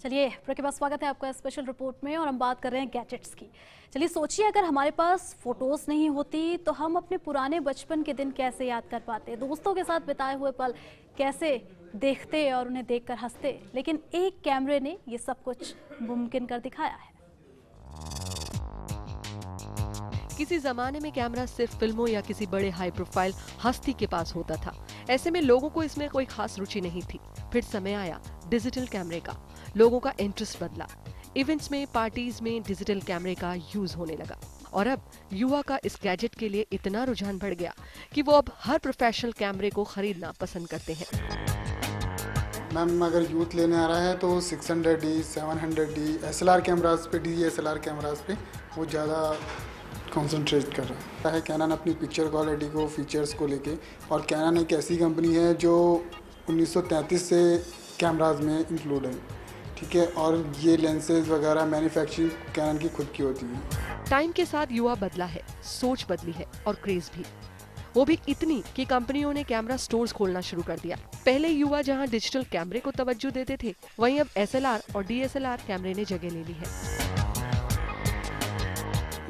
चलिए ब्रेक के बाद स्वागत है आपका स्पेशल रिपोर्ट में और हम बात कर रहे हैं गैजेट्स की। चलिए सोचिए, अगर हमारे पास फोटोज नहीं होती तो हम अपने पुराने बचपन के दिन कैसे याद कर पाते, दोस्तों के साथ बिताए हुए पल कैसे देखते और उन्हें देखकर हंसते। लेकिन एक कैमरे ने ये सब कुछ मुमकिन कर दिखाया है। किसी जमाने में कैमरा सिर्फ फिल्मों या किसी बड़े हाई प्रोफाइल हस्ती के पास होता था। ऐसे में लोगों को इसमें कोई खास रुचि नहीं थी। फिर समय आया डिजिटल कैमरे का, लोगों का इंटरेस्ट बदला। इवेंट्स में, पार्टीज में डिजिटल कैमरे का यूज होने लगा और अब युवा का इस गैजेट के लिए इतना रुझान बढ़ गया कि वो अब हर प्रोफेशनल कैमरे को खरीदना पसंद करते हैं। मैम, अगर यूथ लेने आ रहा है तो 600D, 700D SLR कैमरास पे, DSLR कैमरास पे वो ज़्यादा कंसंट्रेट कर रहा है। कैनन अपनी पिक्चर क्वालिटी को, फीचर्स को लेके, और कैनन एक ऐसी कंपनी है जो 1933 से कैमराज में इंक्लूड है, ठीक है। और ये लेंसेज वगैरह मैन्युफैक्चरिंग कैनन की खुद की होती है। टाइम के साथ युवा बदला है, सोच बदली है और क्रेज भी, वो भी इतनी कि कंपनियों ने कैमरा स्टोर्स खोलना शुरू कर दिया। पहले युवा जहां डिजिटल कैमरे को तवज्जो देते थे, वहीं अब SLR और DSLR कैमरे ने जगह ले ली है।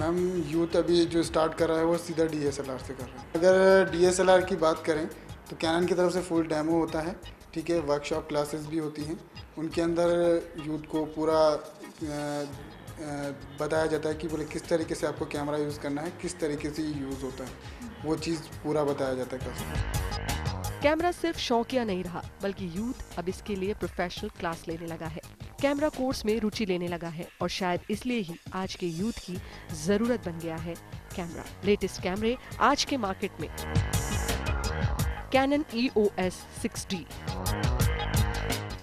मैम, यूथ अभी जो स्टार्ट कर रहा है वो सीधा DSLR से कर रहा है। अगर DSLR की बात करें तो कैनन की तरफ से फुल डेमो होता है, ठीक है। वर्कशॉप क्लासेस भी होती हैं, उनके अंदर यूथ को पूरा बताया जाता है कि बोले किस तरीके से आपको कैमरा यूज़ करना है, किस तरीके से यूज़ होता है, वो चीज़ पूरा बताया जाता है कैसे। कैमरा सिर्फ शौकिया नहीं रहा, बल्कि यूथ अब इसके लिए प्रोफेशनल क्लास लेने लगा है, कैमरा कोर्स में रुचि लेने लगा है और शायद इसलिए ही आज के यूथ की जरूरत बन गया है कैमरा। लेटेस्ट कैमरे आज के मार्केट में Canon EOS 6D,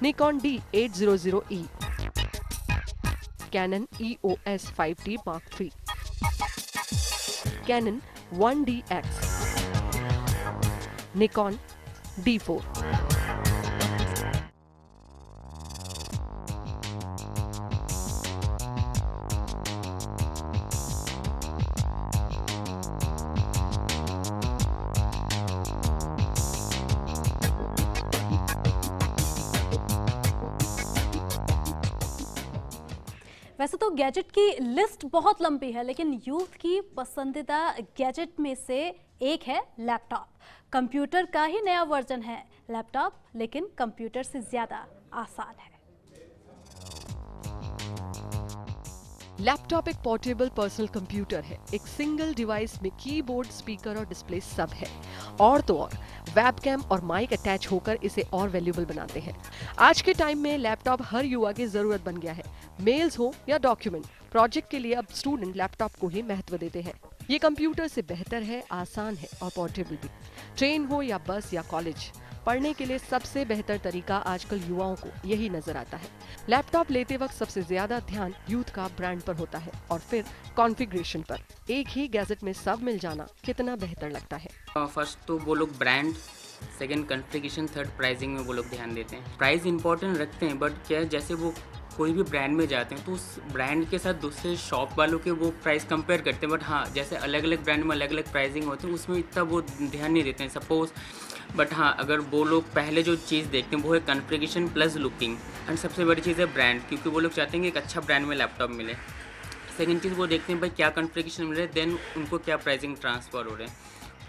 Nikon D800E, Canon EOS 5D Mark III, Canon 1DX, Nikon D4। वैसे तो गैजेट की लिस्ट बहुत लंबी है, लेकिन यूथ की पसंदीदा गैजेट में से एक है लैपटॉप। कंप्यूटर का ही नया वर्जन है लैपटॉप, लेकिन कंप्यूटर से ज्यादा आसान है। लैपटॉप एक पोर्टेबल पर्सनल कंप्यूटर है। एक सिंगल डिवाइस में कीबोर्ड, स्पीकर और डिस्प्ले सब है। और तो और वेबकैम और माइक अटैच होकर इसे और वैल्यूएबल बनाते हैं। आज के टाइम में लैपटॉप हर युवा की जरूरत बन गया है। मेल्स हो या डॉक्यूमेंट, प्रोजेक्ट के लिए अब स्टूडेंट लैपटॉप को ही महत्व देते हैं। ये कंप्यूटर से बेहतर है, आसान है और पोर्टेबल भी। ट्रेन हो या बस या कॉलेज, पढ़ने के लिए सबसे बेहतर तरीका आजकल युवाओं को यही नजर आता है। लैपटॉप लेते वक्त सबसे ज्यादा ध्यान यूथ का ब्रांड पर होता है और फिर कॉन्फ़िगरेशन पर। एक ही गैजेट में सब मिल जाना कितना बेहतर लगता है। फर्स्ट तो वो लोग brand, second configuration, third pricing में वो लोग ध्यान देते हैं। प्राइस इंपॉर्टेंट रखते हैं, बट क्या है, जैसे वो कोई भी ब्रांड में जाते हैं तो उस ब्रांड के साथ दूसरे शॉप वालों के वो प्राइस कंपेयर करते हैं। बट हाँ, जैसे अलग अलग ब्रांड में अलग अलग प्राइसिंग होते हैं, उसमें इतना वो ध्यान नहीं देते हैं सपोज। बट हाँ, अगर वो लोग पहले जो चीज़ देखते हैं वो है कॉन्फ़िगरेशन प्लस लुकिंग, एंड सबसे बड़ी चीज़ है ब्रांड, क्योंकि वो लोग चाहते हैं कि एक अच्छा ब्रांड में लैपटॉप मिले। सेकंड चीज़ वो देखते हैं भाई क्या कॉन्फ़िगरेशन मिल रहा है, देन उनको क्या प्राइसिंग ट्रांसफ़र हो रहे हैं।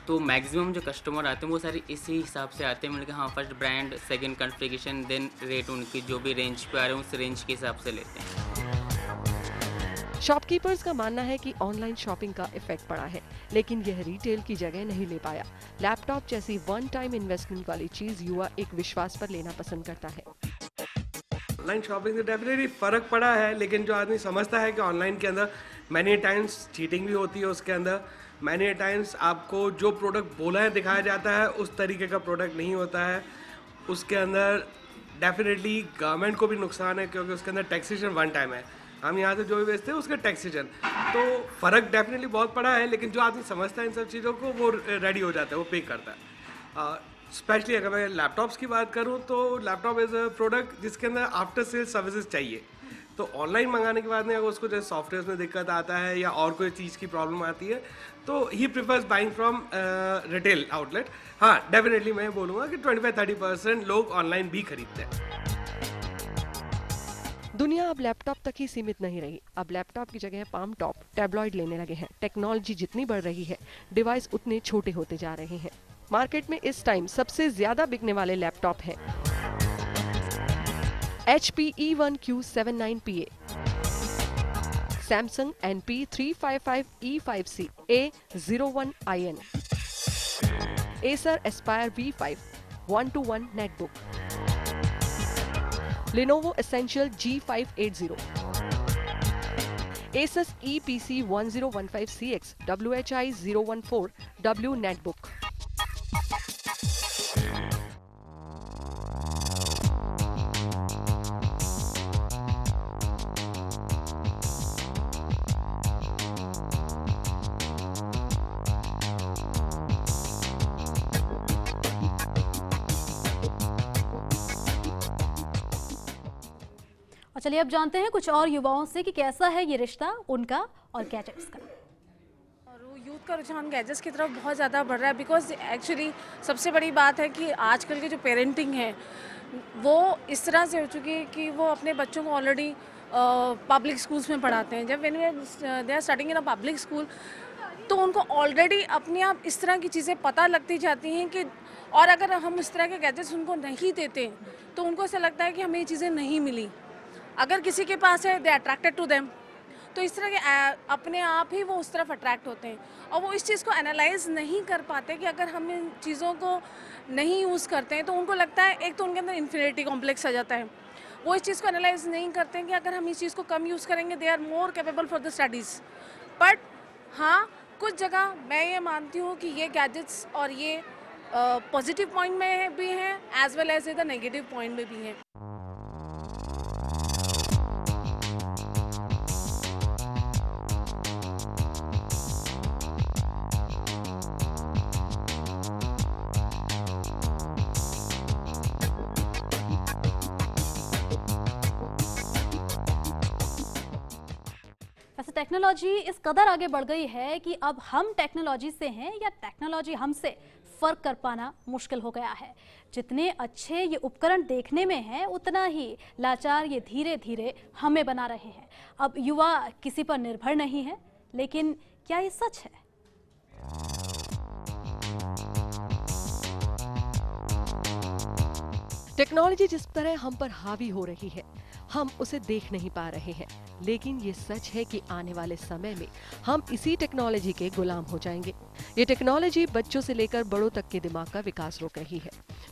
तो मैक्सिमम जो कस्टमर आते हैं वो सारे इसी हिसाब से आते हैं, मतलब कि हाँ, first brand, second configuration, then rate, उनकी जो भी रेंज पे आ रहे हैं उस रेंज के हिसाब से लेते हैं। शॉपकीपर्स का मानना है कि ऑनलाइन शॉपिंग का इफेक्ट पड़ा है, लेकिन यह रिटेल की जगह नहीं ले पाया। लैपटॉप जैसी वन टाइम इन्वेस्टमेंट वाली चीज युवा एक विश्वास पर लेना पसंद करता है। ऑनलाइन शॉपिंग से डेफिनेटली फ़र्क पड़ा है, लेकिन जो आदमी समझता है कि ऑनलाइन के अंदर मैनी टाइम्स चीटिंग भी होती है, उसके अंदर मैनी टाइम्स आपको जो प्रोडक्ट बोला है दिखाया जाता है उस तरीके का प्रोडक्ट नहीं होता है। उसके अंदर डेफिनेटली गवर्नमेंट को भी नुकसान है, क्योंकि उसके अंदर टैक्सेशन वन टाइम है। हम यहाँ से जो भी बेचते हैं उसका टैक्सेशन, तो फ़र्क डेफिनेटली बहुत पड़ा है। लेकिन जो आदमी समझता है इन सब चीज़ों को वो रेडी हो जाता है, वो पे करता है। स्पेशली अगर मैं लैपटॉप्स की बात करूँ तो लैपटॉप इज़ अ प्रोडक्ट जिसके अंदर आफ्टर सेल सर्विसेज चाहिए। तो ऑनलाइन मंगाने के बाद में अगर उसको जैसे सॉफ्टवेयर में दिक्कत आता है या और कोई चीज़ की प्रॉब्लम आती है तो ही prefers buying from retail outlet. हाँ, डेफिनेटली मैं बोलूँगा कि 25-30% लोग ऑनलाइन भी खरीदते हैं। दुनिया अब लैपटॉप तक ही सीमित नहीं रही। अब लैपटॉप की जगह पाम टॉप, टैबलॉइड लेने लगे हैं। टेक्नोलॉजी जितनी बढ़ रही है, डिवाइस उतने छोटे होते जा रहे हैं। मार्केट में इस टाइम सबसे ज्यादा बिकने वाले लैपटॉप हैं HP E1Q79PA, Samsung NP355E5C A01IN, Acer Aspire V5 1-to-1 netbook, Lenovo Essential G580, Asus EPC1015CX WHI014W netbook। और चलिए अब जानते हैं कुछ और युवाओं से कि कैसा है ये रिश्ता उनका और गैजेट्स का। और यूथ का रुझान गैजेट्स की तरफ बहुत ज़्यादा बढ़ रहा है, बिकॉज एक्चुअली सबसे बड़ी बात है कि आजकल की जो पेरेंटिंग है वो इस तरह से हो चुकी है कि वो अपने बच्चों को ऑलरेडी पब्लिक स्कूल्स में पढ़ाते हैं। जब they are starting in a public school तो उनको ऑलरेडी अपने आप इस तरह की चीज़ें पता लगती जाती हैं कि, और अगर हम इस तरह के गैजेट्स उनको नहीं देते तो उनको ऐसा लगता है कि हमें ये चीज़ें नहीं मिली। अगर किसी के पास है दे अट्रैक्टेड टू देम, तो इस तरह के अपने आप ही वो उस तरफ अट्रैक्ट होते हैं और वो इस चीज़ को एनालाइज नहीं कर पाते कि अगर हम इन चीज़ों को नहीं यूज़ करते हैं तो उनको लगता है, एक तो उनके अंदर इन्फिनिटी कॉम्प्लेक्स आ जाता है। वो इस चीज़ को एनालाइज नहीं करते हैं कि अगर हम इस चीज़ को कम यूज़ करेंगे they are more capable for the studies. But हाँ, कुछ जगह मैं ये मानती हूँ कि ये गैजेट्स और ये पॉजिटिव पॉइंट में भी हैं as well as the negative point में भी हैं। वैसे टेक्नोलॉजी इस कदर आगे बढ़ गई है कि अब हम टेक्नोलॉजी से हैं या टेक्नोलॉजी हमसे फर्क कर पाना मुश्किल हो गया है। जितने अच्छे ये उपकरण देखने में हैं उतना ही लाचार ये धीरे धीरे हमें बना रहे हैं। अब युवा किसी पर निर्भर नहीं है, लेकिन क्या ये सच है? टेक्नोलॉजी जिस तरह हम पर हावी हो रही है, हम उसे देख नहीं पा रहे हैं, लेकिन ये सच है कि आने वाले समय में हम इसी टेक्नोलॉजी के गुलाम हो जाएंगे। ये टेक्नोलॉजी बच्चों से लेकर बड़ों तक के दिमाग का विकास रोक रही है।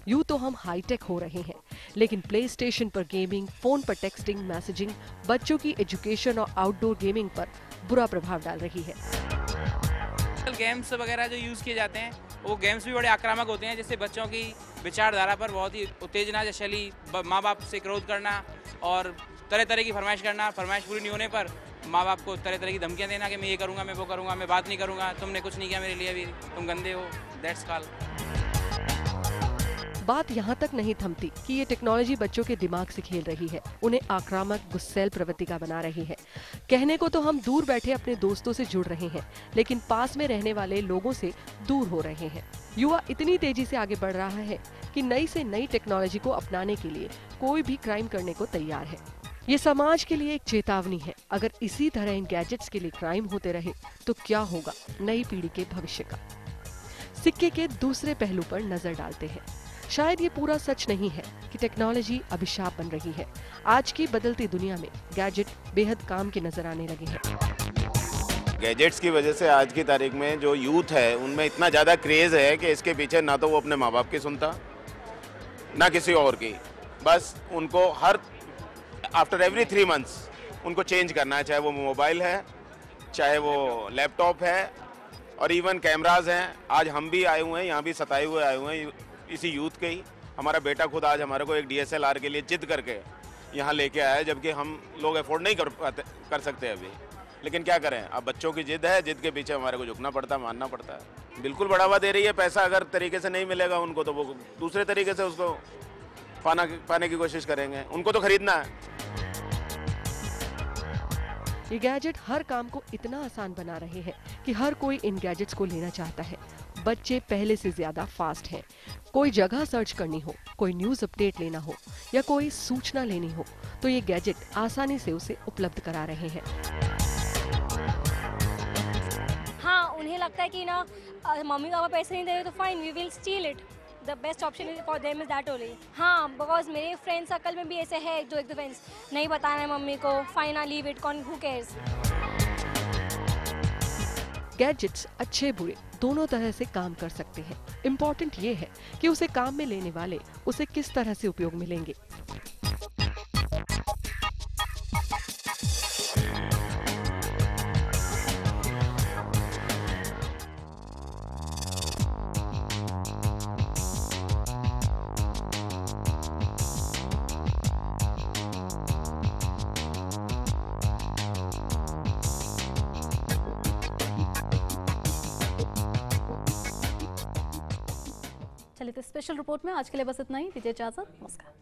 यूं तो हम हाईटेक हो रहे हैं, लेकिन प्ले स्टेशन पर गेमिंग, फोन पर टेक्सटिंग, मैसेजिंग बच्चों की एजुकेशन और आउटडोर गेमिंग पर बुरा प्रभाव डाल रही है। गेम्स वगैरह जो यूज़ किए जाते हैं वो गेम्स भी बड़े आक्रामक होते हैं, जिससे बच्चों की विचारधारा पर बहुत ही उत्तेजना जैसी माँ बाप से क्रोध करना और तरह तरह की फरमाइश करना, फरमाइश पूरी नहीं होने पर माँ बाप को तरह तरह की धमकियाँ देना कि मैं ये करूँगा, मैं वो करूँगा, मैं बात नहीं करूँगा, तुमने कुछ नहीं किया मेरे लिए, भी तुम गंदे हो, दैट्स कॉल। बात यहाँ तक नहीं थमती कि ये टेक्नोलॉजी बच्चों के दिमाग से खेल रही है, उन्हें आक्रामक, गुस्सैल प्रवृत्ति का बना रही है। कहने को तो हम दूर बैठे अपने दोस्तों से जुड़ रहे हैं, लेकिन पास में रहने वाले लोगों से दूर हो रहे हैं। युवा इतनी तेजी से आगे बढ़ रहा है कि नई से नई टेक्नोलॉजी को अपनाने के लिए कोई भी क्राइम करने को तैयार है। ये समाज के लिए एक चेतावनी है। अगर इसी तरह इन गैजेट्स के लिए क्राइम होते रहे तो क्या होगा नई पीढ़ी के भविष्य का। सिक्के के दूसरे पहलू पर नजर डालते हैं। शायद ये पूरा सच नहीं है कि टेक्नोलॉजी अभिशाप बन रही है। आज की बदलती दुनिया में गैजेट बेहद काम के नजर आने लगे हैं। गैजेट्स की वजह से आज की तारीख में जो यूथ है उनमें इतना ज़्यादा क्रेज़ है कि इसके पीछे ना तो वो अपने माँ बाप की सुनता ना किसी और की। बस उनको हर आफ्टर एवरी 3 मंथ्स उनको चेंज करना है, चाहे वो मोबाइल है, चाहे वो लैपटॉप है और इवन कैमराज हैं। आज हम भी आए हुए हैं, यहाँ भी सताए हुए आए हुए हैं इसी यूथ के ही। हमारा बेटा खुद आज हमारे को एक DSLR के लिए जिद करके यहाँ लेके आया है, जबकि हम लोग अफोर्ड नहीं कर सकते अभी। लेकिन क्या करें, अब बच्चों की जिद है, जिद के पीछे हमारे को झुकना पड़ता है, मानना पड़ता है। बिल्कुल बढ़ावा दे रही है। पैसा अगर तरीके से नहीं मिलेगा उनको तो वो दूसरे तरीके से उसको पाने की कोशिश करेंगे, उनको तो खरीदना है। ये गैजेट हर काम को इतना आसान बना रहे हैं कि हर कोई इन गैजेट्स को लेना चाहता है। बच्चे पहले से ज्यादा फास्ट हैं। कोई जगह सर्च करनी हो, कोई न्यूज अपडेट लेना हो या कोई सूचना लेनी हो तो ये गैजेट आसानी से उसे उपलब्ध करा रहे हैं। हाँ, उन्हें लगता है कि ना मम्मी पापा पैसे नहीं दे रहे तो fine, we will steal it. The best option is for them is that only. हाँ, बिकॉज मेरे फ्रेंड सर्कल में भी ऐसे है जो एक दो फ्रेंड्स नहीं बताना है मम्मी को, फाइन आई लीव इट, कौन हु केयर्स। गैजेट्स अच्छे बुरे दोनों तरह से काम कर सकते हैं। इम्पोर्टेंट ये है कि उसे काम में लेने वाले उसे किस तरह से उपयोग में लेंगे। चलिए तो स्पेशल रिपोर्ट में आज के लिए बस इतना ही। दीजिए इजाजत, नमस्कार।